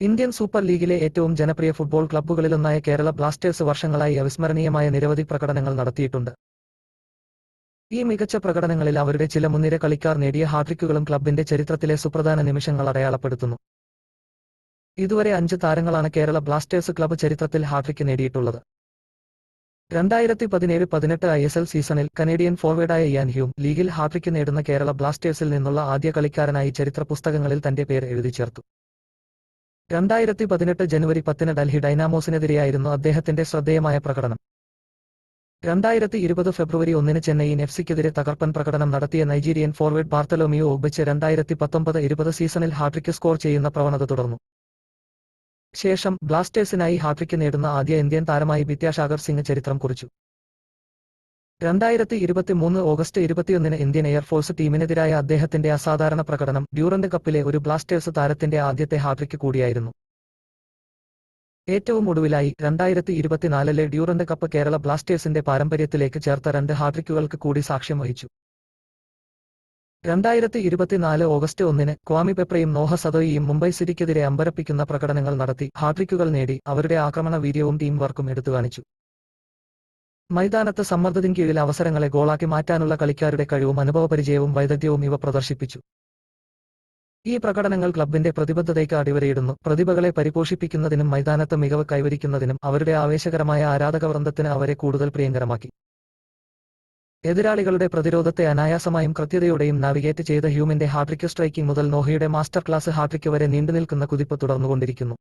Indian super ലീഗിലെ ഏറ്റവും ജനപ്രിയ ഫുട്ബോൾ ക്ലബ്ബുകളിലൊന്നായ കേരള ബ്ലാസ്റ്റേഴ്സ് വർഷങ്ങളായി അവിസ്മരണീയമായ നിരവധി പ്രകടനങ്ങൾ നടത്തിയിട്ടുണ്ട്. ഈ മികച്ച പ്രകടനങ്ങളിൽ അവരുടെ ചില മുൻനിര കളിക്കാർ നേടിയ ഹാട്രിക്കുകളും ക്ലബിന്റെ ചരിത്രത്തിലെ സുപ്രധാന നിമിഷങ്ങൾ അടയാളപ്പെടുത്തുന്നു. ഇതുവരെ 5 താരങ്ങളാണ് കേരള ബ്ലാസ്റ്റേഴ്സ് ക്ലബ്ബ് ചരിത്രത്തിൽ ഹാട്രിക്ക് നേടിയിട്ടുള്ളത്. 2017-18 ISL സീസണിൽ കനേഡിയൻ ഫോർവേഡായ ഇയാൻ ഹ്യൂം ലീഗിൽ ഹാട്രിക്ക് നേടുന്ന കേരള ബ്ലാസ്റ്റേഴ്സിൽ നിന്നുള്ള ആദ്യ കളിക്കാരനായി ചരിത്ര പുസ്തകങ്ങളിൽ തന്റെ പേര് എഴുതിച്ചേർത്തു. 2018 ജനുവരി 10 ഡൽഹി ഡൈനാമോസിനെതിരെയായിരുന്നു അദ്ദേഹത്തിന്റെ ശ്രദ്ധേയമായ പ്രകടനം. 2020 ഫെബ്രുവരി 1 ചെന്നൈയിൻ എഫ്സിക്കെതിരെ തകർപ്പൻ പ്രകടനം നടത്തിയ നൈജീരിയൻ ഫോർവേഡ് ബാർത്തലോമിയോ ഒഗ്ബച്ച് 2019-20 സീസണിൽ ഹാട്രിക്ക് സ്കോർ ചെയ്യുന്ന പ്രവണത തുടർന്നു. ശേഷം ബ്ലാസ്റ്റേഴ്സിനായി ഹാട്രിക്ക് നേടുന്ന ആദ്യ ഇന്ത്യൻ താരമായി വിദ്യാസാഗർ സിംഗ് ചരിത്രം കുറിച്ചു. 2023 ഓഗസ്റ്റ് 21 ഇന്ത്യൻ എയർഫോഴ്സ് ടീമിനെതിരായ അദ്ദേഹത്തിന്റെ അസാധാരണ പ്രകടനം ഡ്യൂറന്റ് കപ്പിലെ ഒരു ബ്ലാസ്റ്റേഴ്സ് താരത്തിന്റെ ആദ്യത്തെ ഹാട്രിക്ക് കൂടിയായിരുന്നു. ഏറ്റവും ഒടുവിലായി 2024 ഡ്യൂറന്റ് കപ്പ് കേരള ബ്ലാസ്റ്റേഴ്സിന്റെ പാരമ്പര്യത്തിലേക്ക് ചേർത്ത 2 ഹാട്രിക്കുകൾക്ക് കൂടി സാക്ഷ്യം വഹിച്ചു. 2024 ഓഗസ്റ്റ് 1 ക്വാമി പെപ്രയും നോഹ സദോയിയും മുംബൈ സിറ്റിക്കെതിരെ അമ്പരപ്പിക്കുന്ന പ്രകടനങ്ങൾ നടത്തി ഹാട്രിക്കുകൾ നേടി അവരുടെ ആക്രമണ വീര്യവും ടീം വർക്കും എടുത്തുകാണിച്ചു. മൈതാനത്ത് സമ്മർദ്ദത്തിൻ കീഴിൽ അവസരങ്ങളെ ഗോളാക്കി മാറ്റാനുള്ള കളിക്കാരുടെ കഴിവും അനുഭവപരിചയവും വൈദഗ്ധ്യവും ഇവ പ്രദർശിപ്പിച്ചു. ഈ പ്രകടനങ്ങൾ ക്ലബിന്റെ പ്രതിബദ്ധതയ്ക്ക് അടിവരയിടുന്നു. പ്രതിഭകളെ പരിപോഷിപ്പിക്കുന്നതിനും മൈതാനത്ത് മികവ് കൈവരിക്കുന്നതിനും അവരുടെ ആവേശകരമായ ആരാധകവൃന്ദത്തിന് അവരെ കൂടുതൽ പ്രിയങ്കരമാക്കി. എതിരാളികളുടെ പ്രതിരോധത്തെ അനായാസമായും കൃത്യതയോടെയും നാവിഗേറ്റ് ചെയ്ത ഹ്യൂമിന്റെ ഹാട്രിക്ക് സ്ട്രൈക്കിംഗ് മുതൽ നോഹയുടെ മാസ്റ്റർ ക്ലാസ് ഹാട്രിക്ക് വരെ നീണ്ടുനിൽക്കുന്ന കുതിപ്പ് തുടർന്നുകൊണ്ടിരിക്കുന്നു.